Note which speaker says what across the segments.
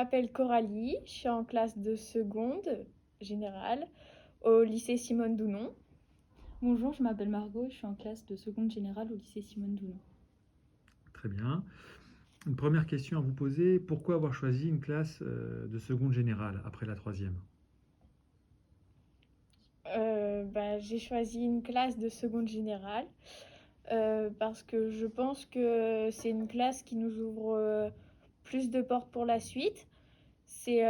Speaker 1: m'appelle Coralie, je suis en classe de seconde générale au lycée Simone Dounon.
Speaker 2: Bonjour, je m'appelle Margot et je suis en classe de seconde générale au lycée Simone Dounon.
Speaker 3: Très bien. Une première question à vous poser, pourquoi avoir choisi une classe de seconde générale après la troisième?
Speaker 1: J'ai choisi une classe de seconde générale parce que je pense que c'est une classe qui nous ouvre plus de portes pour la suite. C'est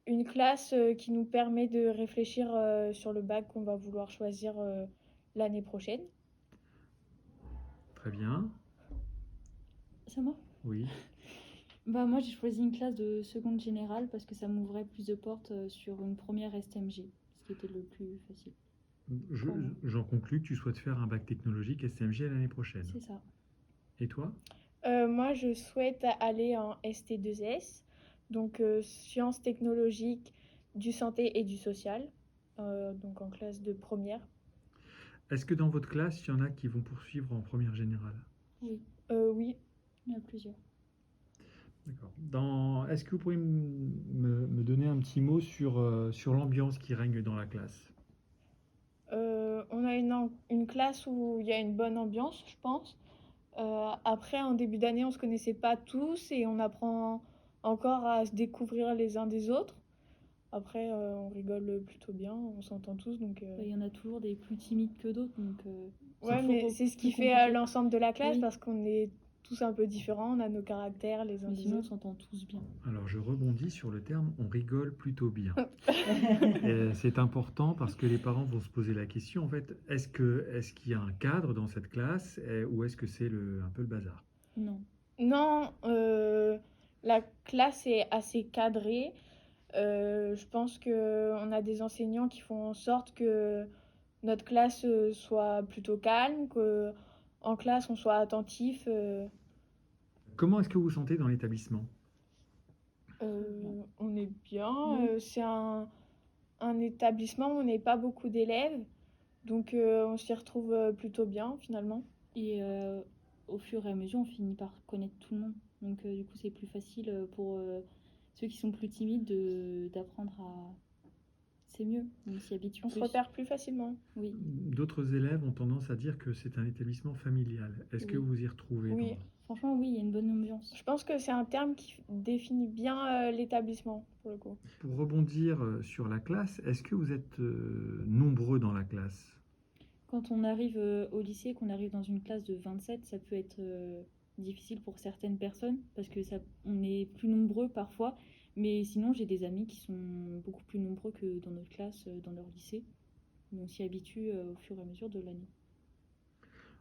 Speaker 1: une classe qui nous permet de réfléchir sur le bac qu'on va vouloir choisir l'année prochaine.
Speaker 3: Très bien.
Speaker 2: C'est moi?
Speaker 3: Oui.
Speaker 2: Moi j'ai choisi une classe de seconde générale parce que ça m'ouvrait plus de portes sur une première STMG, ce qui était le plus facile.
Speaker 3: J'en conclus que tu souhaites faire un bac technologique STMG l'année prochaine.
Speaker 2: C'est ça.
Speaker 3: Et toi?
Speaker 1: Moi, je souhaite aller en ST2S, donc sciences technologiques du santé et du social, donc en classe de première.
Speaker 3: Est-ce que dans votre classe, il y en a qui vont poursuivre en première générale?
Speaker 2: Oui,
Speaker 1: Oui.
Speaker 2: il y en a plusieurs.
Speaker 3: D'accord. Est-ce que vous pourriez me donner un petit mot sur l'ambiance qui règne dans la classe?
Speaker 1: On a une classe où il y a une bonne ambiance, je pense. Après, en début d'année, on se connaissait pas tous et on apprend encore à se découvrir les uns des autres. Après, on rigole plutôt bien, on s'entend tous, donc...
Speaker 2: Il y en a toujours des plus timides que d'autres, donc
Speaker 1: Ouais, mais c'est ce qui fait
Speaker 2: compliqué.
Speaker 1: l'ensemble de la classe
Speaker 2: Oui.
Speaker 1: parce qu'on est tous un peu différents, on a nos caractères les uns
Speaker 2: Mais
Speaker 1: des
Speaker 2: sinon on
Speaker 1: autres.
Speaker 2: s'entend tous bien.
Speaker 3: Alors je rebondis sur le terme on rigole plutôt bien. C'est important parce que les parents vont se poser la question en fait, est-ce qu'il y a un cadre dans cette classe ou est-ce que c'est un peu le bazar?
Speaker 2: Non.
Speaker 1: Non, la classe est assez cadrée. Je pense qu'on a des enseignants qui font en sorte que notre classe soit plutôt calme, qu'en classe on soit attentif.
Speaker 3: Comment est-ce que vous vous sentez dans l'établissement?
Speaker 1: On est bien.
Speaker 2: Oui.
Speaker 1: C'est un établissement où on n'est pas beaucoup d'élèves, donc on s'y retrouve plutôt bien finalement.
Speaker 2: Et au fur et à mesure, on finit par connaître tout le monde. Donc du coup, c'est plus facile pour ceux qui sont plus timides d'apprendre à... C'est mieux, on s'y habitue
Speaker 1: On
Speaker 2: plus.
Speaker 1: se repère plus facilement.
Speaker 2: Oui.
Speaker 3: D'autres élèves ont tendance à dire que c'est un établissement familial. Est-ce que
Speaker 2: Oui.
Speaker 3: vous y retrouvez
Speaker 1: Oui.
Speaker 2: Franchement, oui, il y a une bonne ambiance.
Speaker 1: Je pense que c'est un terme qui définit bien l'établissement, pour le coup.
Speaker 3: Pour rebondir sur la classe, est-ce que vous êtes nombreux dans la classe?
Speaker 2: Quand on arrive au lycée, qu'on arrive dans une classe de 27, ça peut être difficile pour certaines personnes parce que on est plus nombreux parfois. Mais sinon, j'ai des amis qui sont beaucoup plus nombreux que dans notre classe, dans leur lycée. Mais on s'y habitue au fur et à mesure de l'année.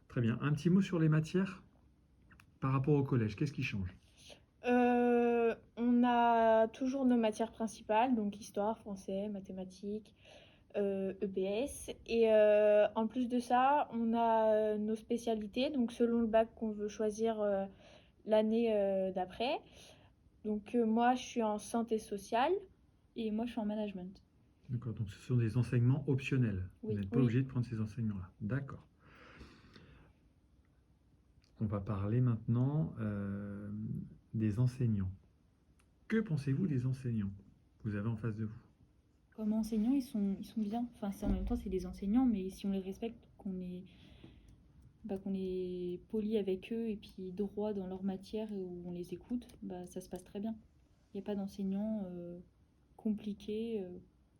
Speaker 3: Très bien. Un petit mot sur les matières par rapport au collège. Qu'est-ce qui change?
Speaker 1: On a toujours nos matières principales, donc histoire, français, mathématiques, EBS. Et en plus de ça, on a nos spécialités, donc selon le bac qu'on veut choisir l'année d'après. Donc moi, je suis en santé sociale.
Speaker 2: Et moi, je suis en management.
Speaker 3: D'accord, donc ce sont des enseignements optionnels.
Speaker 2: Oui.
Speaker 3: Vous n'êtes pas obligé de prendre ces enseignements-là. D'accord. On va parler maintenant des enseignants. Que pensez-vous des enseignants que vous avez en face de vous?
Speaker 2: Comme enseignants, ils sont bien. Enfin, en même temps, c'est des enseignants, mais si on les respecte, qu'on est poli avec eux et puis droit dans leur matière et où on les écoute, ça se passe très bien. Il n'y a pas d'enseignants compliqués,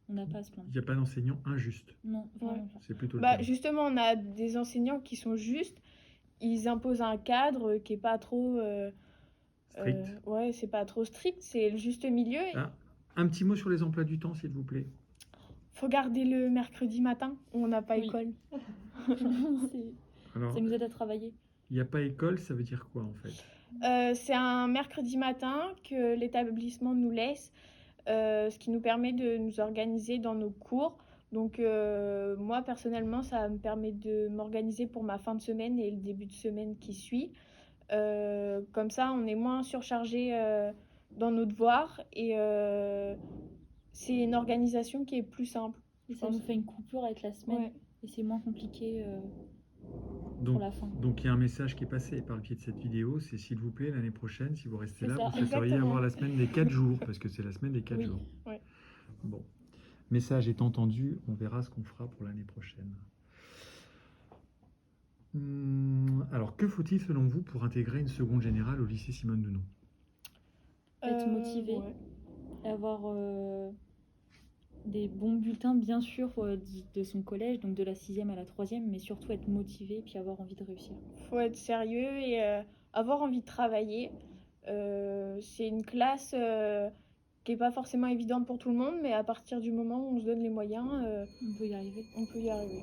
Speaker 2: on n'a pas à se plaindre.
Speaker 3: Il n'y a pas d'enseignants injustes.
Speaker 2: Non, vraiment pas.
Speaker 3: C'est plutôt le cas.
Speaker 1: Justement, on a des enseignants qui sont justes. Ils imposent un cadre qui est pas trop
Speaker 3: strict.
Speaker 1: Ouais, c'est pas trop strict, c'est le juste milieu.
Speaker 3: Un petit mot sur les emplois du temps, s'il vous plaît.
Speaker 1: Faut garder le mercredi matin où on n'a pas école.
Speaker 3: Alors,
Speaker 2: ça nous aide à travailler.
Speaker 3: Il n'y a pas école, ça veut dire quoi en fait?
Speaker 1: C'est un mercredi matin que l'établissement nous laisse, ce qui nous permet de nous organiser dans nos cours. Donc moi personnellement, ça me permet de m'organiser pour ma fin de semaine et le début de semaine qui suit. Comme ça, on est moins surchargé dans nos devoirs et c'est une organisation qui est plus simple.
Speaker 2: Et ça nous fait une coupure avec la semaine et c'est moins compliqué pour la fin.
Speaker 3: Donc il y a un message qui est passé par le pied de cette vidéo, c'est s'il vous plaît, l'année prochaine, si vous restez
Speaker 2: C'est
Speaker 3: là,
Speaker 2: ça.
Speaker 3: vous souhaiteriez
Speaker 1: Exactement.
Speaker 3: avoir la semaine des 4 jours, parce que c'est la semaine des 4
Speaker 2: Oui.
Speaker 3: jours.
Speaker 1: Ouais.
Speaker 3: Bon, message est entendu, on verra ce qu'on fera pour l'année prochaine. Alors, que faut-il selon vous pour intégrer une seconde générale au lycée Simone Dounon?
Speaker 2: Être motivé.
Speaker 1: Ouais.
Speaker 2: Et avoir des bons bulletins, bien sûr, de son collège, donc de la 6e à la 3e, mais surtout être motivé puis avoir envie de réussir.
Speaker 1: Faut être sérieux et avoir envie de travailler. C'est une classe qui n'est pas forcément évidente pour tout le monde, mais à partir du moment où on se donne les moyens,
Speaker 2: On peut y arriver.
Speaker 1: on peut y arriver.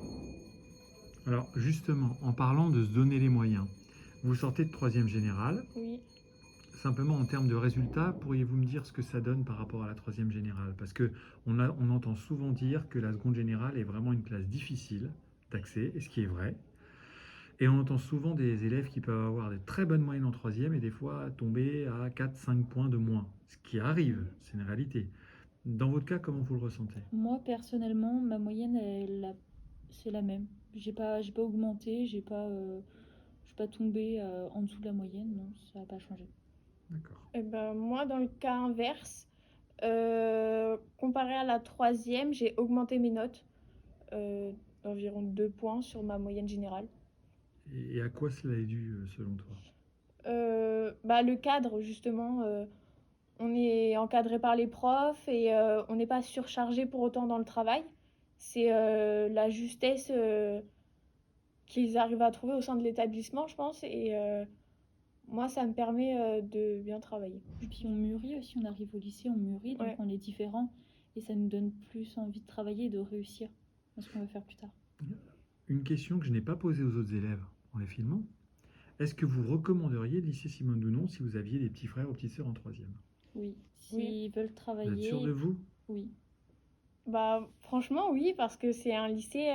Speaker 3: Alors, justement, en parlant de se donner les moyens, vous sortez de 3e générale.
Speaker 1: Oui.
Speaker 3: Simplement, en termes de résultats, pourriez-vous me dire ce que ça donne par rapport à la 3e générale? Parce qu'on entend souvent dire que la seconde générale est vraiment une classe difficile d'accès, et ce qui est vrai. Et on entend souvent des élèves qui peuvent avoir de très bonnes moyennes en 3e et des fois tomber à 4-5 points de moins. Ce qui arrive, c'est une réalité. Dans votre cas, comment vous le ressentez?
Speaker 2: Moi, personnellement, ma moyenne, c'est la même. J'ai pas augmenté, je suis pas tombée en dessous de la moyenne, non, ça n'a pas changé.
Speaker 3: D'accord.
Speaker 1: Et ben, moi, dans le cas inverse, comparé à la 3e, j'ai augmenté mes notes d'environ 2 points sur ma moyenne générale.
Speaker 3: Et à quoi cela est dû, selon toi?
Speaker 1: Le cadre, justement, on est encadré par les profs et on n'est pas surchargé pour autant dans le travail. C'est la justesse qu'ils arrivent à trouver au sein de l'établissement, je pense. Et moi, ça me permet de bien travailler.
Speaker 2: Et puis on mûrit aussi, on arrive au lycée, on mûrit, donc
Speaker 1: Ouais.
Speaker 2: on est différent et ça nous donne plus envie de travailler et de réussir dans ce qu'on va faire plus tard.
Speaker 3: Une question que je n'ai pas posée aux autres élèves en les filmant. Est-ce que vous recommanderiez le lycée Simone Dounon si vous aviez des petits frères ou petites sœurs en 3e?
Speaker 2: Oui, s'ils
Speaker 1: Oui.
Speaker 2: veulent
Speaker 3: Vous êtes
Speaker 2: travailler,
Speaker 3: sûr de vous?
Speaker 2: oui.
Speaker 1: Bah, franchement, oui, parce que c'est un lycée,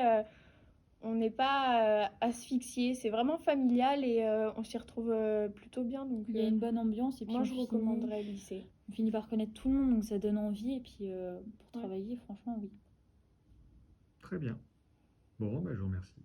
Speaker 1: on n'est pas asphyxié. C'est vraiment familial et on s'y retrouve plutôt bien. Donc,
Speaker 2: Il y a une bonne ambiance et puis
Speaker 1: moi,
Speaker 2: on
Speaker 1: je recommanderais le lycée.
Speaker 2: finit par connaître tout le monde, donc ça donne envie et puis pour
Speaker 1: Ouais.
Speaker 2: travailler, franchement, oui.
Speaker 3: Très bien. Bon, je vous remercie.